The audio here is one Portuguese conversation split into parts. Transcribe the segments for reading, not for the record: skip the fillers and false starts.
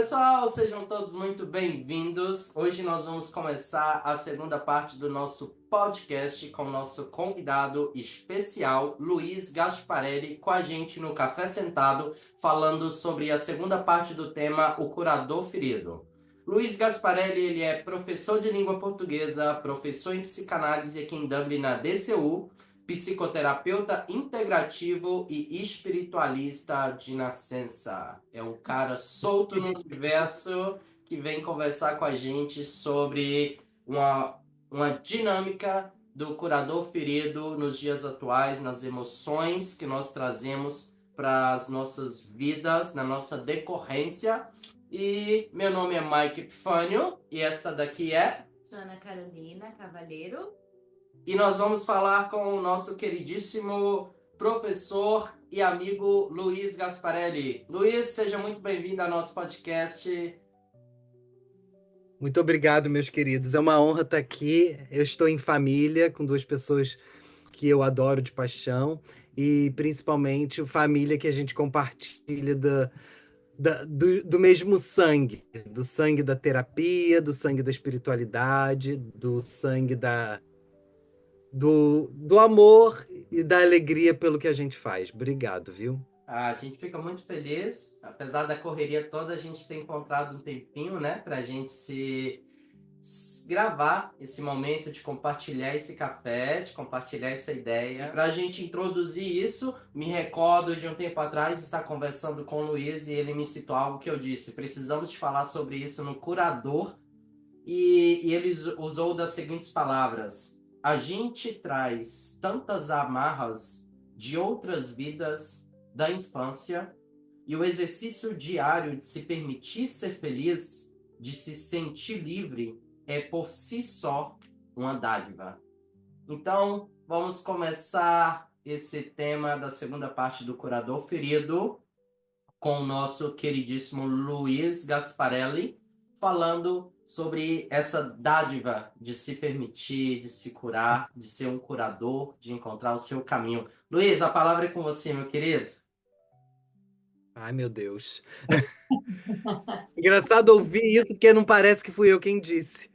pessoal, sejam todos muito bem-vindos. Hoje nós vamos começar a segunda parte do nosso podcast com o nosso convidado especial, Luiz Gasparelli, com a gente no Café Sentado, falando sobre a segunda parte do tema O Curador Ferido. Luiz Gasparelli, ele é professor de língua portuguesa, professor em psicanálise aqui em Dublin, na DCU, psicoterapeuta integrativo e espiritualista de nascença. É um cara solto no universo que vem conversar com a gente sobre uma dinâmica do curador ferido nos dias atuais, nas emoções que nós trazemos para as nossas vidas, na nossa decorrência. E meu nome é Mike Epifânio e esta daqui é Ana Carolina Cavalheiro. E nós vamos falar com o nosso queridíssimo professor e amigo Luiz Gasparelli. Luiz, seja muito bem-vindo ao nosso podcast. Muito obrigado, meus queridos. É uma honra estar aqui. Eu estou em família com duas pessoas que eu adoro de paixão e principalmente família que a gente compartilha do mesmo sangue, do sangue da terapia, do sangue da espiritualidade, do sangue do amor e da alegria pelo que a gente faz. Obrigado, viu? A gente fica muito feliz, apesar da correria toda, a gente tem encontrado um tempinho, né, pra gente se gravar esse momento de compartilhar esse café, de compartilhar essa ideia. Para a gente introduzir isso, me recordo de um tempo atrás estar conversando com o Luiz e ele me citou algo que eu disse: precisamos de falar sobre isso no curador. E ele usou das seguintes palavras: a gente traz tantas amarras de outras vidas da infância e o exercício diário de se permitir ser feliz, de se sentir livre, é por si só uma dádiva. Então, vamos começar esse tema da segunda parte do Curador Ferido com o nosso queridíssimo Luiz Gasparelli, falando sobre essa dádiva de se permitir, de se curar, de ser um curador, de encontrar o seu caminho. Luiz, a palavra é com você, meu querido. Ai, meu Deus. Engraçado ouvir isso, porque não parece que fui eu quem disse.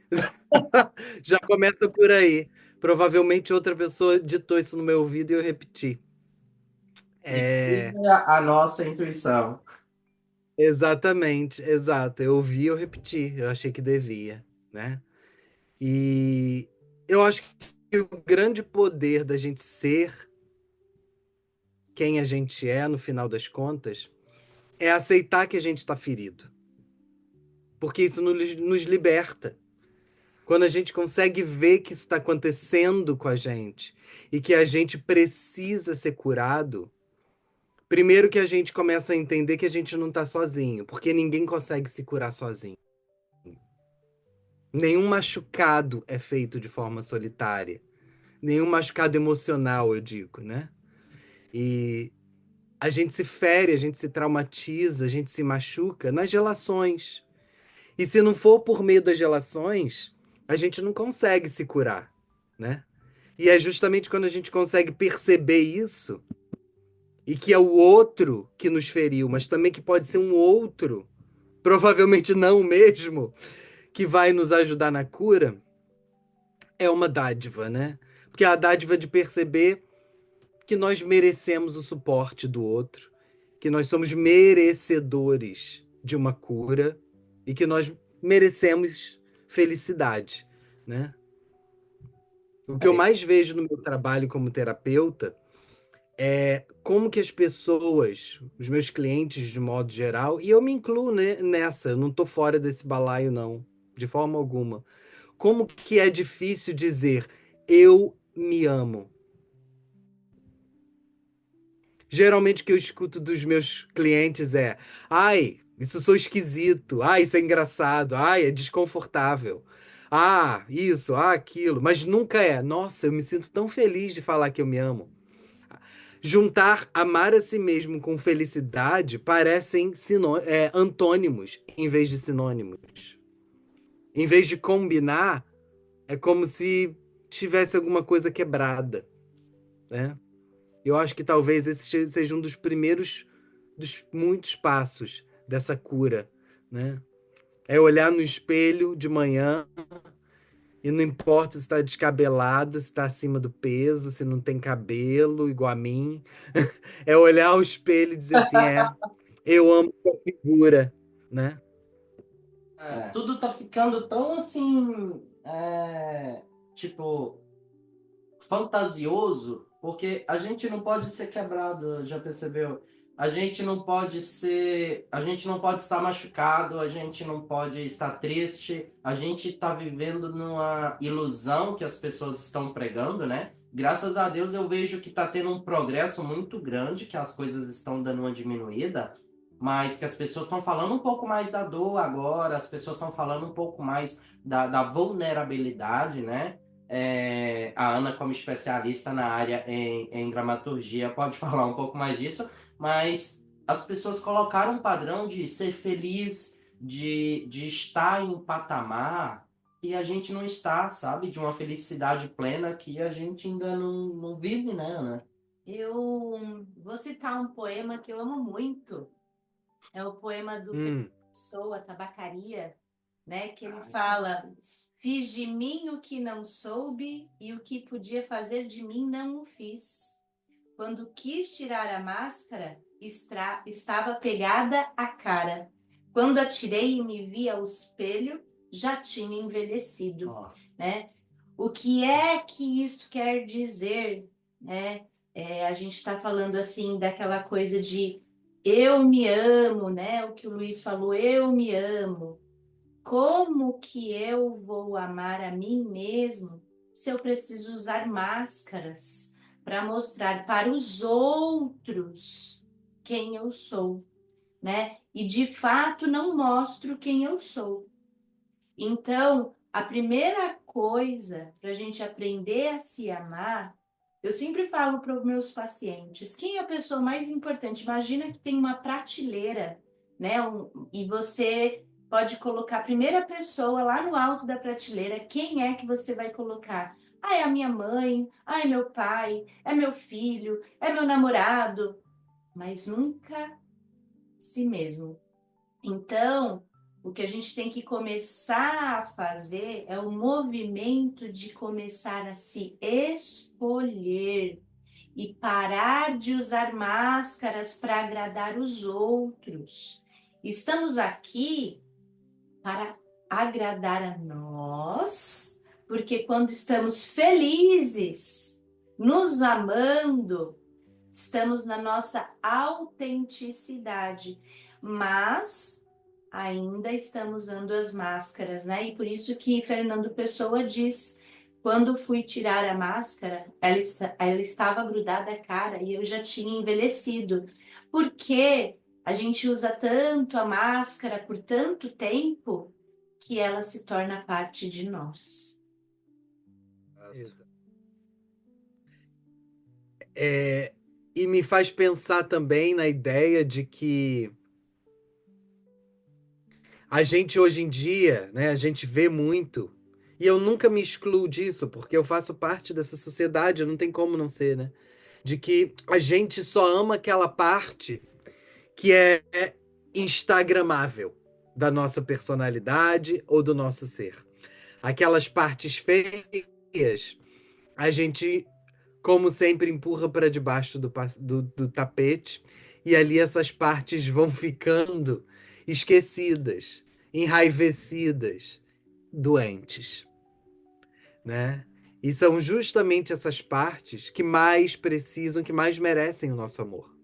Já começa por aí. Provavelmente outra pessoa ditou isso no meu ouvido e eu repeti. E siga a nossa intuição. Exatamente, exato. Eu ouvi, eu repeti. Eu achei que devia, né? E eu acho que o grande poder da gente ser quem a gente é, no final das contas, é aceitar que a gente está ferido. Porque isso nos liberta. Quando a gente consegue ver que isso está acontecendo com a gente e que a gente precisa ser curado, primeiro que a gente começa a entender que a gente não está sozinho, porque ninguém consegue se curar sozinho. Nenhum machucado é feito de forma solitária. Nenhum machucado emocional, eu digo, né? E a gente se fere, a gente se traumatiza, a gente se machuca nas relações. E se não for por meio das relações, a gente não consegue se curar, né? E é justamente quando a gente consegue perceber isso, e que é o outro que nos feriu, mas também que pode ser um outro, provavelmente não o mesmo, que vai nos ajudar na cura, é uma dádiva, né? Porque é a dádiva de perceber que nós merecemos o suporte do outro, que nós somos merecedores de uma cura e que nós merecemos felicidade, né? O que eu mais vejo no meu trabalho como terapeuta é como que as pessoas, os meus clientes de modo geral, e eu me incluo nessa, eu não estou fora desse balaio não, de forma alguma. Como que é difícil dizer eu me amo. Geralmente o que eu escuto dos meus clientes é: ai, isso sou esquisito, ai, isso é engraçado, ai, é desconfortável. Ah, isso, ah, aquilo, mas nunca é. Nossa, eu me sinto tão feliz de falar que eu me amo. Juntar amar a si mesmo com felicidade parecem antônimos em vez de sinônimos. Em vez de combinar, é como se tivesse alguma coisa quebrada, né? Eu acho que talvez esse seja um dos primeiros dos muitos passos dessa cura, né? É olhar no espelho de manhã e não importa se está descabelado, se está acima do peso, se não tem cabelo, igual a mim. É olhar o espelho e dizer assim, eu amo essa figura, né? É, tudo tá ficando tão assim, tipo, fantasioso, porque a gente não pode ser quebrado, já percebeu? A gente não pode estar machucado, a gente não pode estar triste, a gente está vivendo numa ilusão que as pessoas estão pregando, né? Graças a Deus eu vejo que está tendo um progresso muito grande, que as coisas estão dando uma diminuída, mas que as pessoas estão falando um pouco mais da dor agora, as pessoas estão falando um pouco mais da vulnerabilidade, né? A Ana, como especialista na área em dramaturgia, pode falar um pouco mais disso, mas as pessoas colocaram um padrão de ser feliz, de estar em um patamar que a gente não está, sabe? De uma felicidade plena que a gente ainda não vive, né, Ana? Eu vou citar um poema que eu amo muito. É o poema do Fernando Hum, Pessoa, Tabacaria, né? Que ele fala: fiz de mim o que não soube e o que podia fazer de mim não o fiz. Quando quis tirar a máscara, estava pegada a cara. Quando atirei e me vi ao espelho, já tinha envelhecido, Ó, né? O que é que isto quer dizer, né? A gente está falando assim daquela coisa de eu me amo, né? O que o Luiz falou, eu me amo. Como que eu vou amar a mim mesmo se eu preciso usar máscaras para mostrar para os outros quem eu sou, né? E de fato não mostro quem eu sou. Então, a primeira coisa para a gente aprender a se amar, eu sempre falo para os meus pacientes, quem é a pessoa mais importante? Imagina que tem uma prateleira, né? E você pode colocar a primeira pessoa lá no alto da prateleira, quem é que você vai colocar? Ah, é a minha mãe, ah, é meu pai, é meu filho, é meu namorado, mas nunca si mesmo. Então, o que a gente tem que começar a fazer é o movimento de começar a se escolher e parar de usar máscaras para agradar os outros. Estamos aqui para agradar a nós, porque quando estamos felizes, nos amando, estamos na nossa autenticidade, mas ainda estamos usando as máscaras, né? E por isso que Fernando Pessoa diz, quando fui tirar a máscara, ela estava grudada à cara e eu já tinha envelhecido. Porque a gente usa tanto a máscara por tanto tempo que ela se torna parte de nós. exa- é, e me faz pensar também na ideia de que a gente hoje em dia, né, a gente vê muito, e eu nunca me excluo disso, porque eu faço parte dessa sociedade, não tem como não ser, né? De que a gente só ama aquela parte que é instagramável da nossa personalidade ou do nosso ser. Aquelas partes feias, a gente, como sempre, empurra para debaixo do tapete, e ali essas partes vão ficando esquecidas, enraivecidas, doentes, né? E são justamente essas partes que mais precisam, que mais merecem o nosso amor.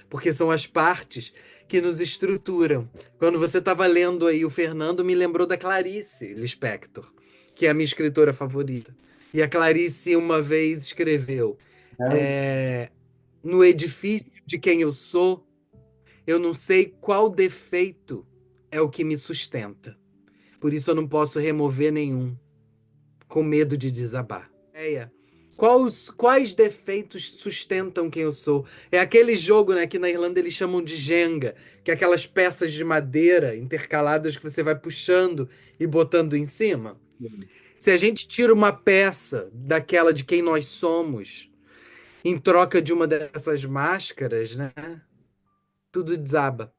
Porque são as partes que nos estruturam. Quando você estava lendo aí o Fernando, me lembrou da Clarice Lispector, que é a minha escritora favorita. E a Clarice uma vez escreveu: é, no edifício de quem eu não sei qual defeito é o que me sustenta. Por isso eu não posso remover nenhum, com medo de desabar. Quais defeitos sustentam quem eu sou? É aquele jogo, né, que na Irlanda eles chamam de Jenga, que é aquelas peças de madeira intercaladas que você vai puxando e botando em cima. Se a gente tira uma peça daquela de quem nós somos, em troca de uma dessas máscaras, né, tudo desaba.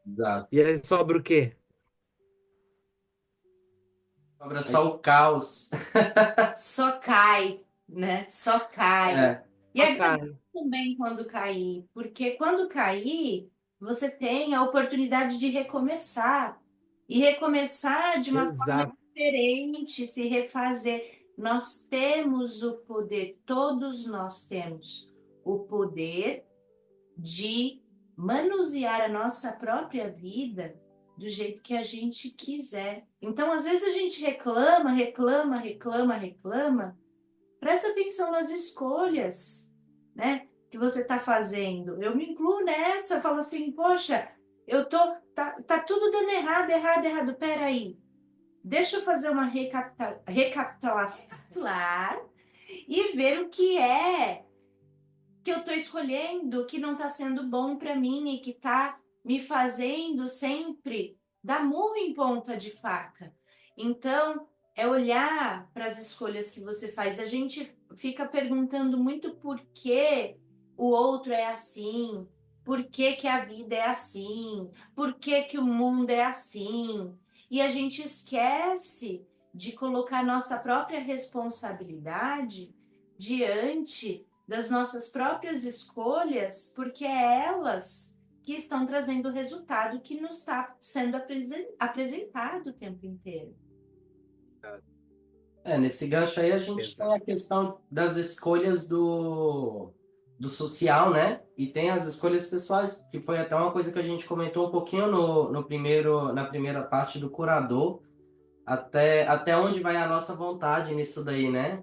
Exato. E aí sobra o quê? Sobra só o caos. Só cai, né? Só cai. É, E Só agradeço cai. também quando cair, porque quando cair, você tem a oportunidade de recomeçar. E recomeçar de uma forma Exato. diferente, se refazer. Nós temos o poder, todos nós temos o poder de manusear a nossa própria vida do jeito que a gente quiser. Então, às vezes a gente reclama, reclama, reclama, reclama. Presta atenção nas escolhas, né, que você está fazendo. Eu me incluo nessa, eu falo assim, poxa, eu tô, tá tudo dando errado, errado, errado. Peraí, deixa eu fazer uma recapitulação e ver o que é que eu estou escolhendo que não está sendo bom para mim e que está me fazendo sempre dar murro em ponta de faca. Então, é olhar para as escolhas que você faz. A gente fica perguntando muito por que o outro é assim, por que, que a vida é assim, por que, que o mundo é assim. E a gente esquece de colocar nossa própria responsabilidade diante das nossas próprias escolhas, porque é elas que estão trazendo o resultado que nos está sendo apresentado o tempo inteiro. nesse gancho aí a gente tem Exato. a questão das escolhas do social, né? E tem as escolhas pessoais, que foi até uma coisa que a gente comentou um pouquinho na primeira parte do curador, até onde vai a nossa vontade nisso daí, né?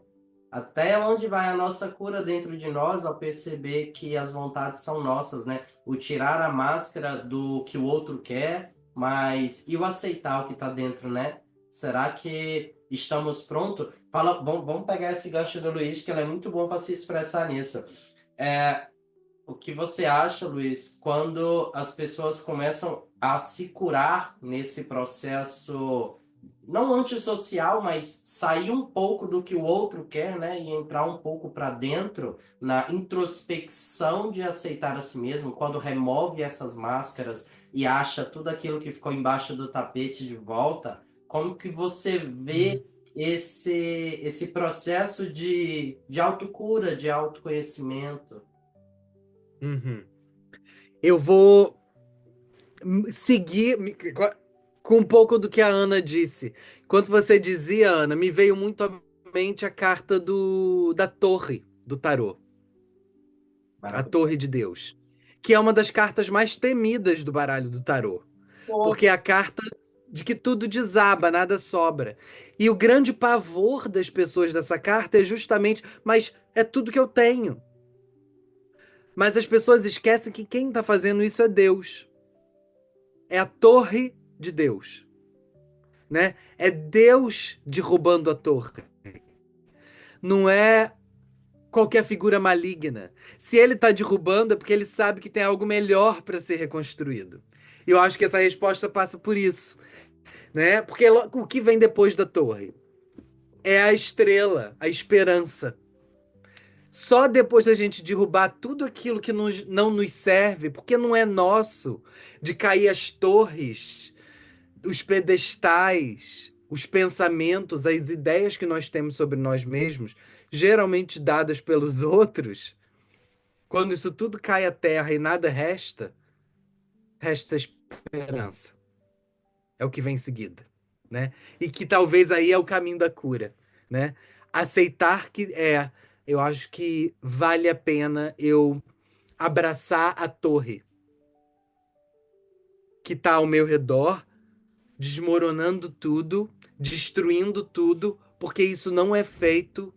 Até onde vai a nossa cura dentro de nós ao perceber que as vontades são nossas, né? O tirar a máscara do que o outro quer, mas e o aceitar o que está dentro, né? Será que estamos prontos? Vamos pegar esse gancho do Luiz, que ele é muito bom para se expressar nisso. É, o que você acha, Luiz, quando as pessoas começam a se curar nesse processo, não antissocial, mas sair um pouco do que o outro quer, né? E entrar um pouco para dentro, na introspecção de aceitar a si mesmo, quando remove essas máscaras e acha tudo aquilo que ficou embaixo do tapete de volta, como que você Uhum. vê esse processo de autocura, de autoconhecimento? Uhum. Eu vou seguir com um pouco do que a Ana disse. Enquanto você dizia, Ana, me veio muito à mente a carta da torre do tarô, a Maravilhoso. Torre de Deus, que é uma das cartas mais temidas do baralho do tarô, porque é a carta de que tudo desaba, nada sobra. E o grande pavor das pessoas dessa carta é justamente, mas é tudo que eu tenho. Mas as pessoas esquecem que quem está fazendo isso é Deus. É a torre de Deus, né? É Deus derrubando a torre. Não é qualquer figura maligna. Se ele está derrubando é porque ele sabe que tem algo melhor para ser reconstruído. E eu acho que essa resposta passa por isso, né? Porque o que vem depois da torre é a estrela, a esperança. Só depois da gente derrubar tudo aquilo que não nos serve, porque não é nosso, de cair as torres, os pedestais, os pensamentos, as ideias que nós temos sobre nós mesmos, geralmente dadas pelos outros, quando isso tudo cai à terra e nada resta, resta esperança. É o que vem em seguida, né? E que talvez aí é o caminho da cura, né? Aceitar eu acho que vale a pena eu abraçar a torre que está ao meu redor, desmoronando tudo, destruindo tudo, porque isso não é feito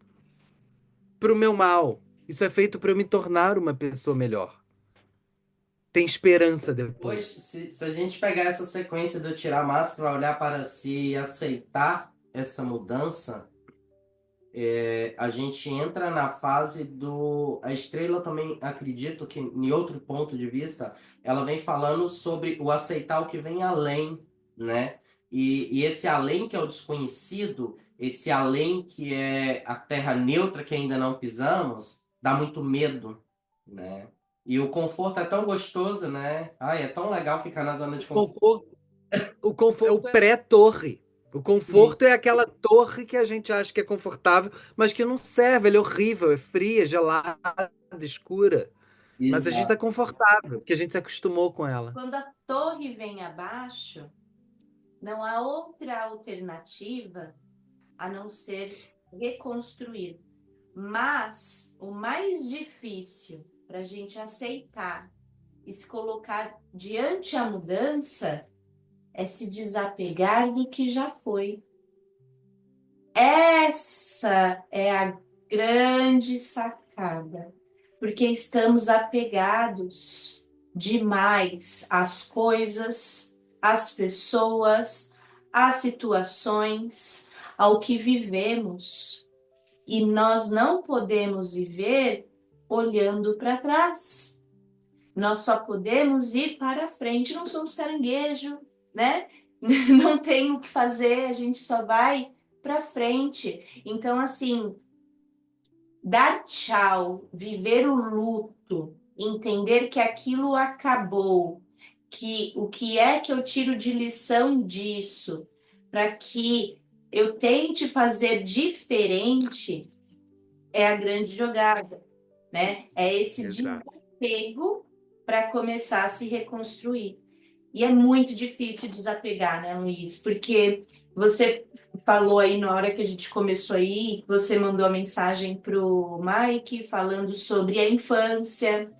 para o meu mal. Isso é feito para eu me tornar uma pessoa melhor. Tem esperança Depois, depois. se a gente pegar essa sequência do tirar a máscara, olhar para si e aceitar essa mudança, a gente entra na fase do. A estrela também, acredito que, em outro ponto de vista, ela vem falando sobre o aceitar o que vem além, né? E esse além que é o desconhecido, esse além que é a terra neutra que ainda não pisamos, dá muito medo, né? E o conforto é tão gostoso, né? Ai, é tão legal ficar na zona de conforto. Conforto, o conforto é o pré-torre. O Sim, conforto é aquela torre que a gente acha que é confortável, mas que não serve. Ela é horrível, é fria, gelada, escura. Mas a gente tá exato. confortável, porque a gente se acostumou com ela. Quando a torre vem abaixo, não há outra alternativa a não ser reconstruir. Mas o mais difícil para a gente aceitar e se colocar diante a mudança é se desapegar do que já foi. Essa é a grande sacada, porque estamos apegados demais às coisas, às pessoas, às situações, ao que vivemos. E nós não podemos viver olhando para trás. Nós só podemos ir para frente. Não somos caranguejo, né? Não tem o que fazer, a gente só vai para frente. Então, assim, dar tchau, viver o luto, entender que aquilo acabou, que o que é que eu tiro de lição disso, para que eu tente fazer diferente, é a grande jogada, né? É esse Exato. desapego para começar a se reconstruir. E é muito difícil desapegar, né, Luiz? Porque você falou aí na hora que a gente começou aí, você mandou a mensagem pro Mike falando sobre a infância,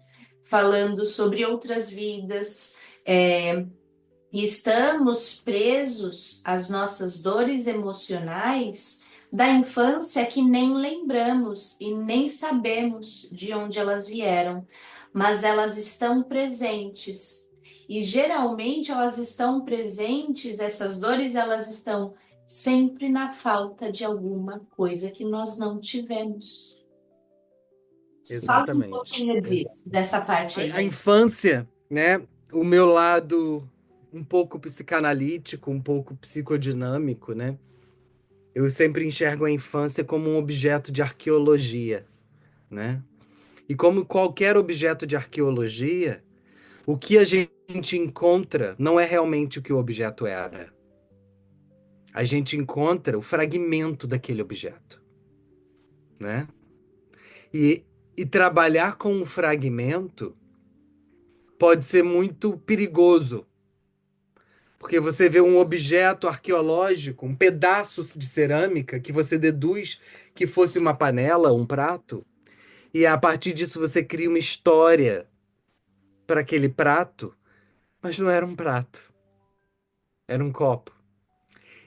falando sobre outras vidas. E estamos presos às nossas dores emocionais da infância que nem lembramos e nem sabemos de onde elas vieram, mas elas estão presentes. E geralmente elas estão presentes, essas dores elas estão sempre na falta de alguma coisa que nós não tivemos. Fala um Exatamente. pouquinho dessa parte aí, A gente. infância, né? O meu lado um pouco psicanalítico, um pouco psicodinâmico, né? Eu sempre enxergo a infância como um objeto de arqueologia, né? E como qualquer objeto de arqueologia, o que a gente encontra não é realmente o que o objeto era. A gente encontra o fragmento daquele objeto, né? E, e trabalhar com um fragmento pode ser muito perigoso, porque você vê um objeto arqueológico, um pedaço de cerâmica que você deduz que fosse uma panela, um prato, e a partir disso você cria uma história para aquele prato, mas não era um prato, era um copo.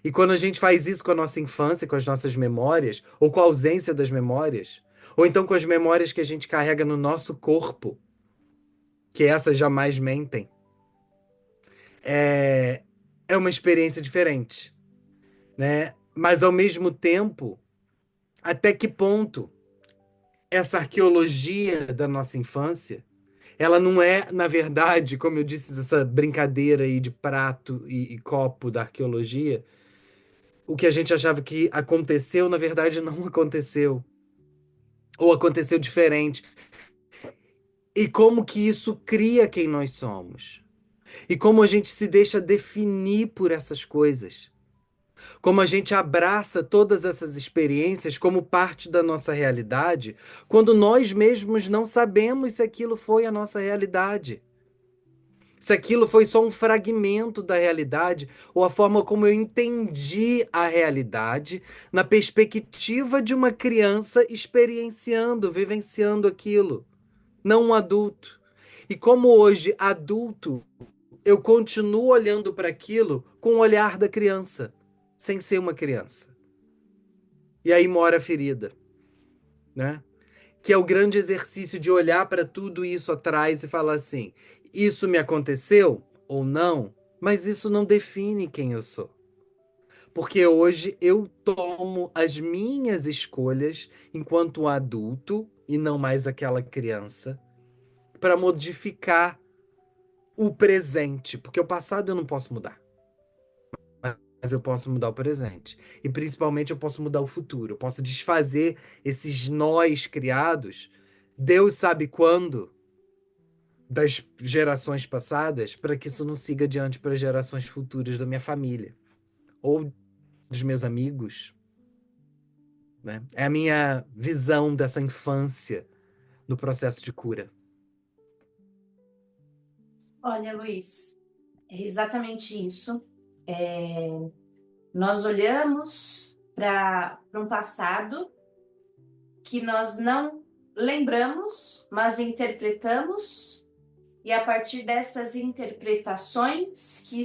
E quando a gente faz isso com a nossa infância, com as nossas memórias, ou com a ausência das memórias, ou então com as memórias que a gente carrega no nosso corpo, que essas jamais mentem, é, é uma experiência diferente, né? Mas ao mesmo tempo, até que ponto essa arqueologia da nossa infância, ela não é, na verdade, como eu disse, essa brincadeira aí de prato e copo da arqueologia, o que a gente achava que aconteceu, na verdade, não aconteceu. Ou aconteceu diferente. E como que isso cria quem nós somos. E como a gente se deixa definir por essas coisas. Como a gente abraça todas essas experiências como parte da nossa realidade, quando nós mesmos não sabemos se aquilo foi a nossa realidade. Se aquilo foi só um fragmento da realidade, ou a forma como eu entendi a realidade na perspectiva de uma criança experienciando, vivenciando aquilo, não um adulto. E como hoje, adulto, eu continuo olhando para aquilo com o olhar da criança, sem ser uma criança. E aí mora a ferida, né? Que é o grande exercício de olhar para tudo isso atrás e falar assim: isso me aconteceu ou não, mas isso não define quem eu sou. Porque hoje eu tomo as minhas escolhas enquanto adulto e não mais aquela criança para modificar o presente, porque o passado eu não posso mudar, mas eu posso mudar o presente. E principalmente eu posso mudar o futuro. Eu posso desfazer esses nós criados, Deus sabe quando, das gerações passadas para que isso não siga adiante para gerações futuras da minha família ou dos meus amigos, né? É a minha visão dessa infância no processo de cura. Olha, Luiz, é exatamente isso. Nós olhamos para um passado que nós não lembramos, mas interpretamos, e a partir dessas interpretações que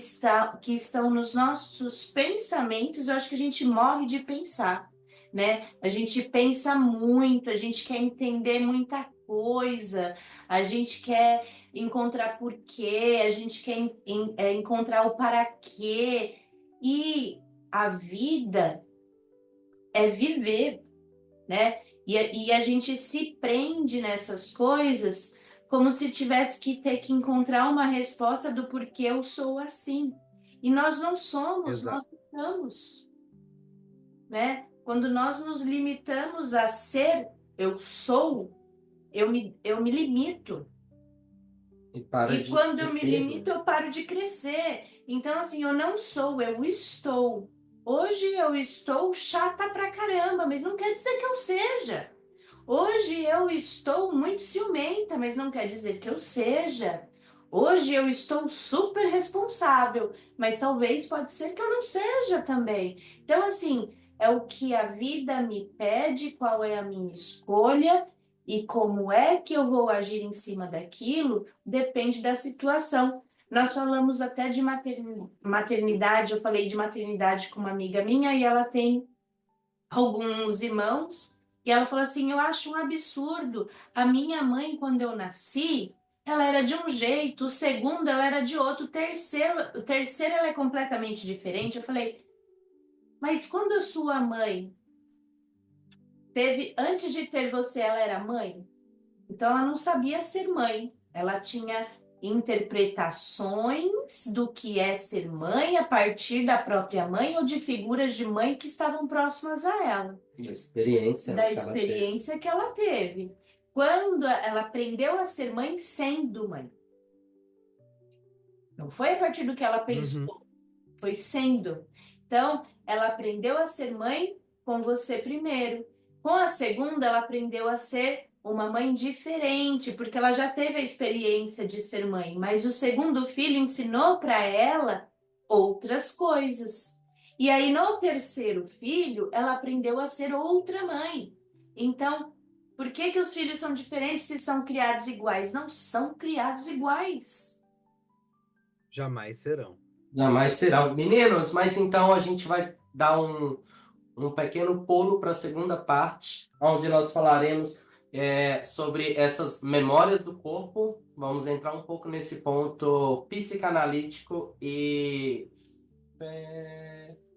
estão nos nossos pensamentos, eu acho que a gente morre de pensar, né? A gente pensa muito, a gente quer entender muita coisa, a gente quer encontrar porquê, a gente quer encontrar o para quê, e a vida é viver, né? E a gente se prende nessas coisas como se tivesse que ter que encontrar uma resposta do porquê eu sou assim. E nós não somos, Exato. nós estamos, né? Quando nós nos limitamos a ser, eu sou, eu me limito. E para E quando de eu me ter, limito, né? eu paro de crescer. Então, assim, eu não sou, eu estou. Hoje eu estou chata pra caramba, mas não quer dizer que eu seja. Hoje eu estou muito ciumenta, mas não quer dizer que eu seja. Hoje eu estou super responsável, mas talvez pode ser que eu não seja também. Então, assim, é o que a vida me pede, qual é a minha escolha e como é que eu vou agir em cima daquilo, depende da situação. Nós falamos até de maternidade, eu falei de maternidade com uma amiga minha e ela tem alguns irmãos, e ela falou assim: eu acho um absurdo. A minha mãe, quando eu nasci, ela era de um jeito, o segundo ela era de outro, o terceiro ela é completamente diferente. Eu falei, mas quando a sua mãe teve, antes de ter você, ela era mãe? Então ela não sabia ser mãe. Ela tinha interpretações do que é ser mãe a partir da própria mãe ou de figuras de mãe que estavam próximas a ela, Da experiência, né, da que ela teve. experiência que ela teve. Quando ela aprendeu a ser mãe sendo mãe. Não foi a partir do que ela Uhum. pensou, foi sendo. Então, ela aprendeu a ser mãe com você primeiro. Com a segunda, ela aprendeu a ser uma mãe diferente, porque ela já teve a experiência de ser mãe, mas o segundo filho ensinou para ela outras coisas. E aí, no terceiro filho, ela aprendeu a ser outra mãe. Então, por que que os filhos são diferentes se são criados iguais? Não são criados iguais. Jamais serão. Jamais será. Meninos, mas então a gente vai dar um pequeno pulo para a segunda parte, onde nós falaremos sobre essas memórias do corpo. Vamos entrar um pouco nesse ponto psicanalítico e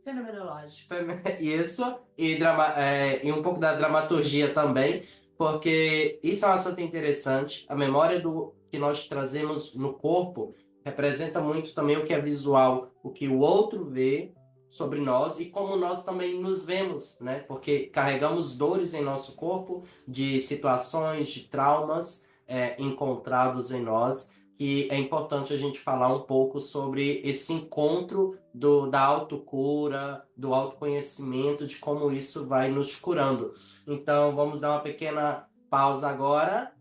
Fenomenológico. isso, e um pouco da dramaturgia também, porque isso é um assunto interessante. A memória do que nós trazemos no corpo representa muito também o que é visual, o que o outro vê sobre nós e como nós também nos vemos, né? Porque carregamos dores em nosso corpo, de situações, de traumas encontrados em nós, que é importante a gente falar um pouco sobre esse encontro da autocura, do autoconhecimento, de como isso vai nos curando. Então, vamos dar uma pequena pausa agora